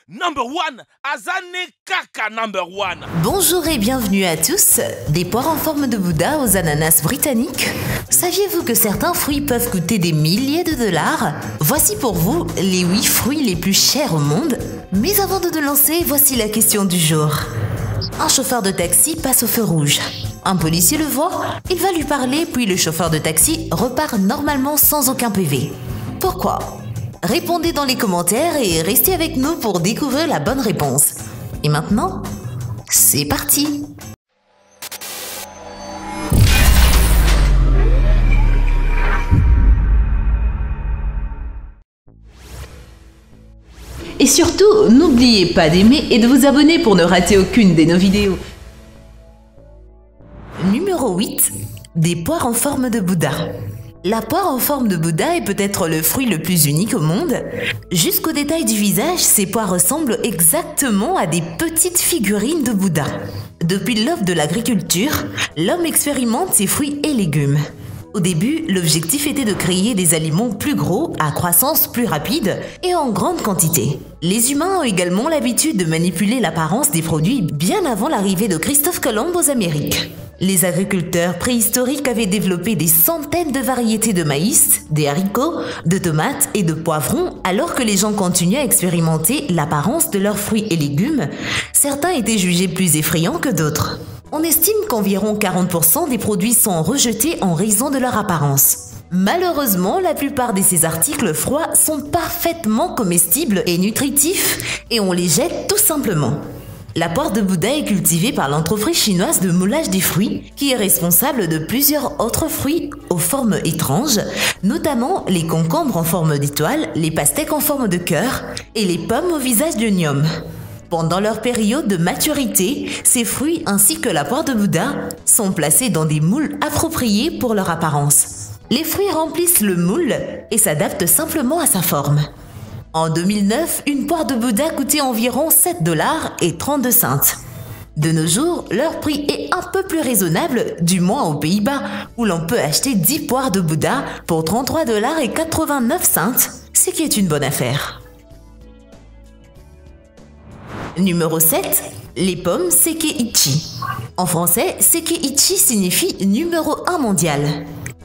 Number one, Azane Kaka number one. Bonjour et bienvenue à tous. Des poires en forme de Bouddha aux ananas britanniques. Saviez-vous que certains fruits peuvent coûter des milliers de dollars? Voici pour vous les 8 fruits les plus chers au monde. Mais avant de nous lancer, voici la question du jour. Un chauffeur de taxi passe au feu rouge. Un policier le voit, il va lui parler, puis le chauffeur de taxi repart normalement sans aucun PV. Pourquoi? Répondez dans les commentaires et restez avec nous pour découvrir la bonne réponse. Et maintenant, c'est parti! Et surtout, n'oubliez pas d'aimer et de vous abonner pour ne rater aucune de nos vidéos. Numéro 8. Des poires en forme de Bouddha. La poire en forme de Bouddha est peut-être le fruit le plus unique au monde. Jusqu'au détail du visage, ces poires ressemblent exactement à des petites figurines de Bouddha. Depuis l'aube de l'agriculture, l'homme expérimente ces fruits et légumes. Au début, l'objectif était de créer des aliments plus gros, à croissance plus rapide et en grande quantité. Les humains ont également l'habitude de manipuler l'apparence des produits bien avant l'arrivée de Christophe Colomb aux Amériques. Les agriculteurs préhistoriques avaient développé des centaines de variétés de maïs, des haricots, de tomates et de poivrons, alors que les gens continuaient à expérimenter l'apparence de leurs fruits et légumes. Certains étaient jugés plus effrayants que d'autres. On estime qu'environ 40% des produits sont rejetés en raison de leur apparence. Malheureusement, la plupart de ces articles froids sont parfaitement comestibles et nutritifs et on les jette tout simplement. La poire de Bouddha est cultivée par l'entreprise chinoise de moulage des fruits, qui est responsable de plusieurs autres fruits aux formes étranges, notamment les concombres en forme d'étoile, les pastèques en forme de cœur et les pommes au visage de gnome. Pendant leur période de maturité, ces fruits ainsi que la poire de Bouddha sont placés dans des moules appropriés pour leur apparence. Les fruits remplissent le moule et s'adaptent simplement à sa forme. En 2009, une poire de Bouddha coûtait environ 7 $ et 32 cents. De nos jours, leur prix est un peu plus raisonnable, du moins aux Pays-Bas, où l'on peut acheter 10 poires de Bouddha pour 33 $ et 89 cents, ce qui est une bonne affaire. Numéro 7. Les pommes Sekeiichi. En français, Sekeiichi signifie numéro 1 mondial.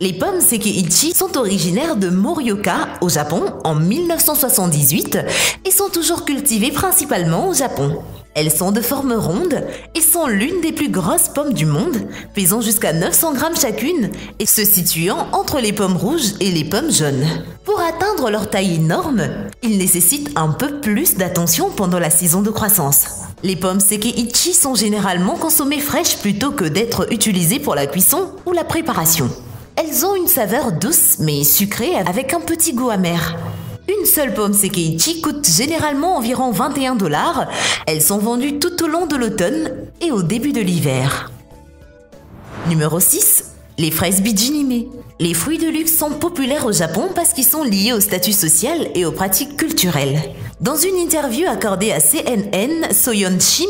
Les pommes Sekeiichi sont originaires de Morioka, au Japon, en 1978 et sont toujours cultivées principalement au Japon. Elles sont de forme ronde et sont l'une des plus grosses pommes du monde, pesant jusqu'à 900 grammes chacune et se situant entre les pommes rouges et les pommes jaunes. Pour atteindre leur taille énorme, ils nécessitent un peu plus d'attention pendant la saison de croissance. Les pommes Sekeiichi sont généralement consommées fraîches plutôt que d'être utilisées pour la cuisson ou la préparation. Elles ont une saveur douce mais sucrée avec un petit goût amer. Une seule pomme Sekeiichi coûte généralement environ 21 $. Elles sont vendues tout au long de l'automne et au début de l'hiver. Numéro 6. Les fraises Bijinime. Les fruits de luxe sont populaires au Japon parce qu'ils sont liés au statut social et aux pratiques culturelles. Dans une interview accordée à CNN, Soyeon Shim,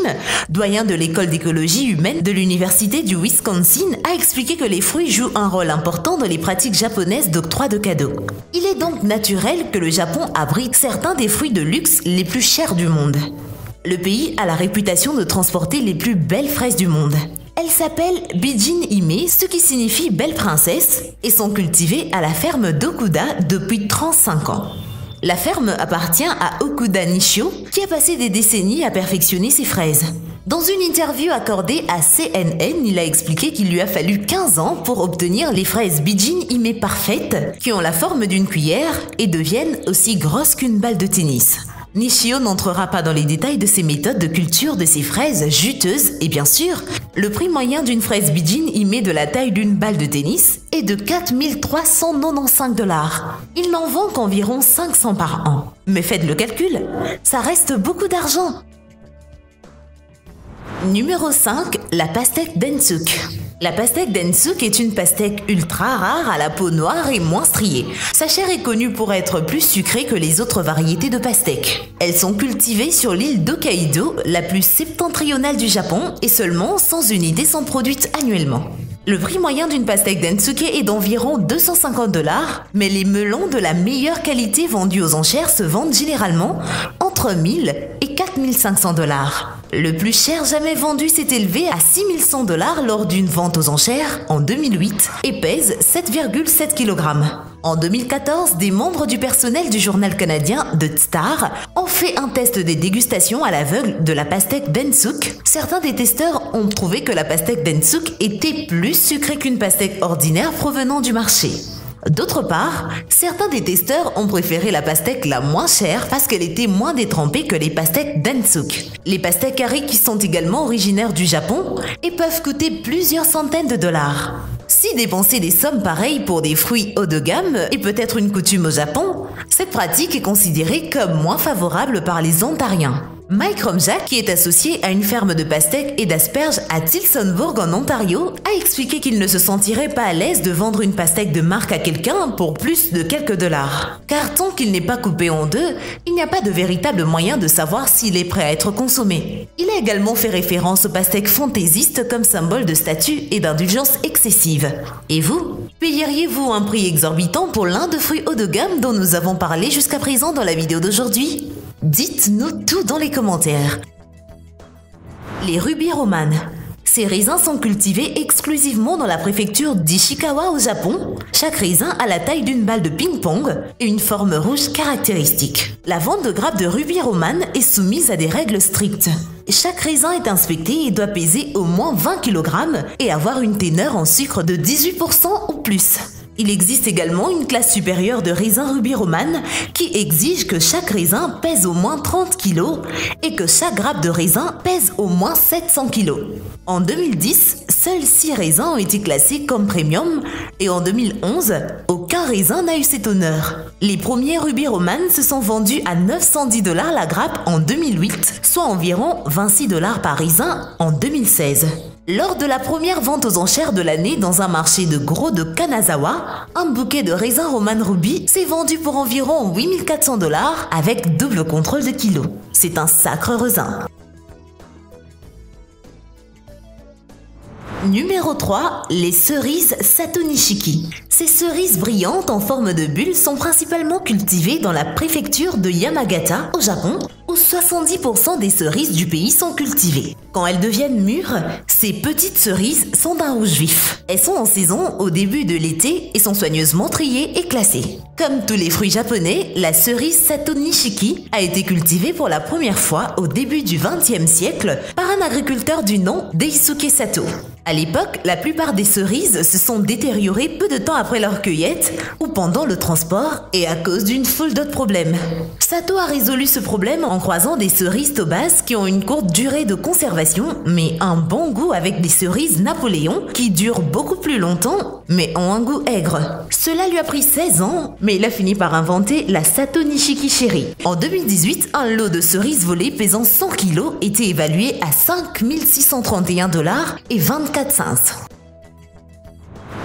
doyen de l'école d'écologie humaine de l'université du Wisconsin, a expliqué que les fruits jouent un rôle important dans les pratiques japonaises d'octroi de cadeaux. Il est donc naturel que le Japon abrite certains des fruits de luxe les plus chers du monde. Le pays a la réputation de transporter les plus belles fraises du monde. Elles s'appellent Bijin-hime, ce qui signifie belle princesse, et sont cultivées à la ferme d'Okuda depuis 35 ans. La ferme appartient à Okuda Nishio, qui a passé des décennies à perfectionner ses fraises. Dans une interview accordée à CNN, il a expliqué qu'il lui a fallu 15 ans pour obtenir les fraises Bijin-hime parfaites, qui ont la forme d'une cuillère et deviennent aussi grosses qu'une balle de tennis. Nishio n'entrera pas dans les détails de ses méthodes de culture de ces fraises juteuses et bien sûr, le prix moyen d'une fraise Bijin-hime de la taille d'une balle de tennis est de 4 395 $. Il n'en vend qu'environ 500 par an. Mais faites le calcul, ça reste beaucoup d'argent. Numéro 5. La pastèque d'Ensuk. La pastèque d'Ensuk est une pastèque ultra rare à la peau noire et moins striée. Sa chair est connue pour être plus sucrée que les autres variétés de pastèques. Elles sont cultivées sur l'île d'Hokkaido, la plus septentrionale du Japon, et seulement 100 unités sont produites annuellement. Le prix moyen d'une pastèque d'Ensuke est d'environ 250 $, mais les melons de la meilleure qualité vendus aux enchères se vendent généralement entre 1000 et 4 4500 $. Le plus cher jamais vendu s'est élevé à 6100 $ lors d'une vente aux enchères en 2008 et pèse 7,7 kg. En 2014, des membres du personnel du journal canadien The Star ont fait un test des dégustations à l'aveugle de la pastèque Bensouk. Certains des testeurs ont trouvé que la pastèque Bensouk était plus sucrée qu'une pastèque ordinaire provenant du marché. D'autre part, certains des testeurs ont préféré la pastèque la moins chère parce qu'elle était moins détrempée que les pastèques Bensouk. Les pastèques carrées qui sont également originaires du Japon et peuvent coûter plusieurs centaines de dollars. Si dépenser des sommes pareilles pour des fruits haut de gamme est peut-être une coutume au Japon, cette pratique est considérée comme moins favorable par les Ontariens. Mike Romjak, qui est associé à une ferme de pastèques et d'asperges à Tillsonburg en Ontario, a expliqué qu'il ne se sentirait pas à l'aise de vendre une pastèque de marque à quelqu'un pour plus de quelques dollars. Car tant qu'il n'est pas coupé en deux, il n'y a pas de véritable moyen de savoir s'il est prêt à être consommé. Il a également fait référence aux pastèques fantaisistes comme symbole de statut et d'indulgence excessive. Et vous? Payeriez-vous un prix exorbitant pour l'un de fruits haut de gamme dont nous avons parlé jusqu'à présent dans la vidéo d'aujourd'hui? Dites-nous tout dans les commentaires. Les rubis romanes. Ces raisins sont cultivés exclusivement dans la préfecture d'Ishikawa au Japon. Chaque raisin a la taille d'une balle de ping-pong et une forme rouge caractéristique. La vente de grappes de rubis romanes est soumise à des règles strictes. Chaque raisin est inspecté et doit peser au moins 20 kg et avoir une teneur en sucre de 18% ou plus. Il existe également une classe supérieure de raisins rubis romanes qui exige que chaque raisin pèse au moins 30 kg et que chaque grappe de raisin pèse au moins 700 kg. En 2010, seuls 6 raisins ont été classés comme premium et en 2011, aucun raisin n'a eu cet honneur. Les premiers rubis romanes se sont vendus à 910 $ la grappe en 2008, soit environ 26 $ par raisin en 2016. Lors de la première vente aux enchères de l'année dans un marché de gros de Kanazawa, un bouquet de raisins romanes rubis s'est vendu pour environ 8400 $ avec double contrôle de kilo. C'est un sacre raisin. Numéro 3, les cerises Sato-Nishiki. Ces cerises brillantes en forme de bulle sont principalement cultivées dans la préfecture de Yamagata, au Japon, où 70% des cerises du pays sont cultivées. Quand elles deviennent mûres, ces petites cerises sont d'un rouge vif. Elles sont en saison au début de l'été et sont soigneusement triées et classées. Comme tous les fruits japonais, la cerise Sato-Nishiki a été cultivée pour la première fois au début du XXe siècle par un agriculteur du nom d'Eisuke Sato. À l'époque, la plupart des cerises se sont détériorées peu de temps après leur cueillette ou pendant le transport et à cause d'une foule d'autres problèmes. Sato a résolu ce problème en croisant des cerises Tobas qui ont une courte durée de conservation mais un bon goût avec des cerises Napoléon qui durent beaucoup plus longtemps mais ont un goût aigre. Cela lui a pris 16 ans mais il a fini par inventer la Sato-Nishiki Cherry. En 2018, un lot de cerises volées pesant 100 kg était évalué à 5 631 $ et 24 cents.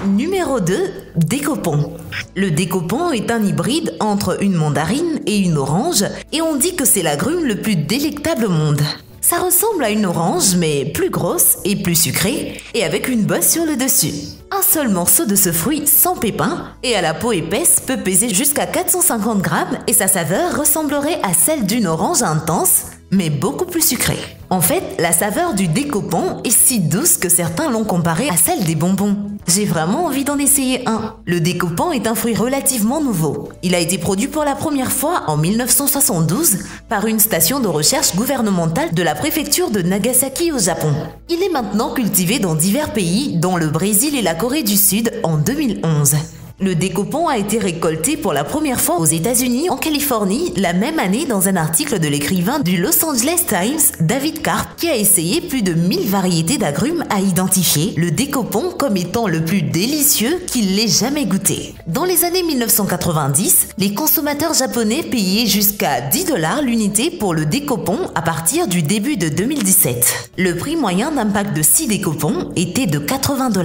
Numéro 2, Décopon. Le décopon est un hybride entre une mandarine et une orange et on dit que c'est l'agrume le plus délectable au monde. Ça ressemble à une orange mais plus grosse et plus sucrée et avec une bosse sur le dessus. Un seul morceau de ce fruit sans pépins et à la peau épaisse peut peser jusqu'à 450 grammes et sa saveur ressemblerait à celle d'une orange intense mais beaucoup plus sucrée. En fait, la saveur du décopon est si douce que certains l'ont comparée à celle des bonbons. J'ai vraiment envie d'en essayer un. Le décopon est un fruit relativement nouveau. Il a été produit pour la première fois en 1972 par une station de recherche gouvernementale de la préfecture de Nagasaki au Japon. Il est maintenant cultivé dans divers pays, dont le Brésil et la Corée du Sud en 2011. Le décopon a été récolté pour la première fois aux États-Unis, en Californie, la même année dans un article de l'écrivain du Los Angeles Times, David Karp, qui a essayé plus de 1000 variétés d'agrumes à identifier le décopon comme étant le plus délicieux qu'il ait jamais goûté. Dans les années 1990, les consommateurs japonais payaient jusqu'à 10 $ l'unité pour le décopon à partir du début de 2017. Le prix moyen d'un pack de 6 décopons était de 80 $.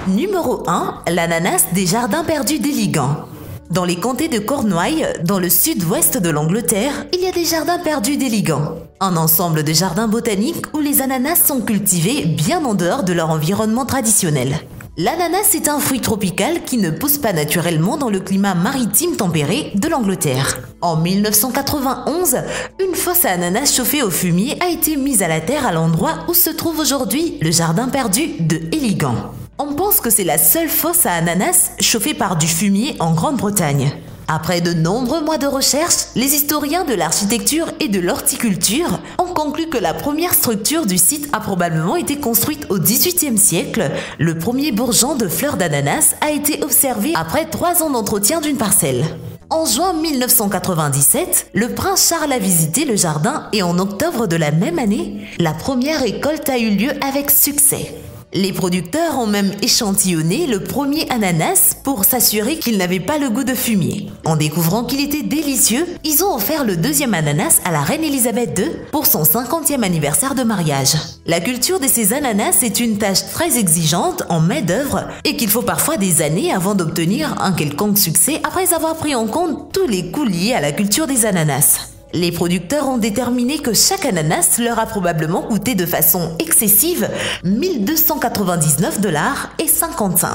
Numéro 1, l'ananas des jardins perdus d'Eligan. Dans les comtés de Cornouailles, dans le sud-ouest de l'Angleterre, il y a des jardins perdus d'Eligan. Un ensemble de jardins botaniques où les ananas sont cultivés bien en dehors de leur environnement traditionnel. L'ananas est un fruit tropical qui ne pousse pas naturellement dans le climat maritime tempéré de l'Angleterre. En 1991, une fosse à ananas chauffée au fumier a été mise à la terre à l'endroit où se trouve aujourd'hui le jardin perdu de Héligan. On pense que c'est la seule fosse à ananas chauffée par du fumier en Grande-Bretagne. Après de nombreux mois de recherche, les historiens de l'architecture et de l'horticulture ont conclu que la première structure du site a probablement été construite au XVIIIe siècle. Le premier bourgeon de fleurs d'ananas a été observé après 3 ans d'entretien d'une parcelle. En juin 1997, le prince Charles a visité le jardin et en octobre de la même année, la première récolte a eu lieu avec succès. Les producteurs ont même échantillonné le premier ananas pour s'assurer qu'il n'avait pas le goût de fumier. En découvrant qu'il était délicieux, ils ont offert le deuxième ananas à la reine Elisabeth II pour son 50e anniversaire de mariage. La culture de ces ananas est une tâche très exigeante en main-d'œuvre et qu'il faut parfois des années avant d'obtenir un quelconque succès après avoir pris en compte tous les coûts liés à la culture des ananas. Les producteurs ont déterminé que chaque ananas leur a probablement coûté de façon excessive 1,299,50 $.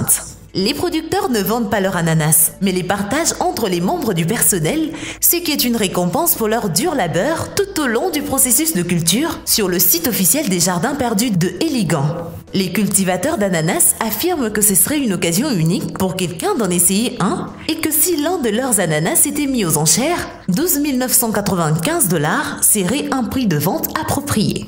Les producteurs ne vendent pas leur ananas, mais les partagent entre les membres du personnel, ce qui est une récompense pour leur dur labeur tout au long du processus de culture sur le site officiel des jardins perdus de Héligan. Les cultivateurs d'ananas affirment que ce serait une occasion unique pour quelqu'un d'en essayer un et que si l'un de leurs ananas était mis aux enchères, 12 995 $ serait un prix de vente approprié.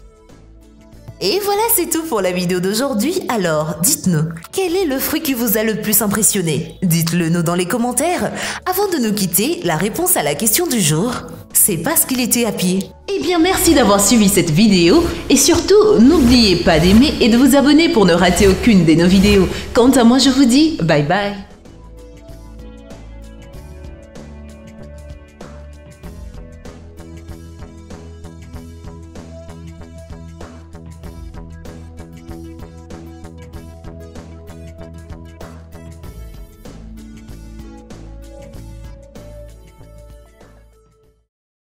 Et voilà, c'est tout pour la vidéo d'aujourd'hui. Alors, dites-nous, quel est le fruit qui vous a le plus impressionné? Dites-le nous dans les commentaires. Avant de nous quitter, la réponse à la question du jour, c'est parce qu'il était à pied. Eh bien, merci d'avoir suivi cette vidéo et surtout, n'oubliez pas d'aimer et de vous abonner pour ne rater aucune de nos vidéos. Quant à moi, je vous dis bye bye.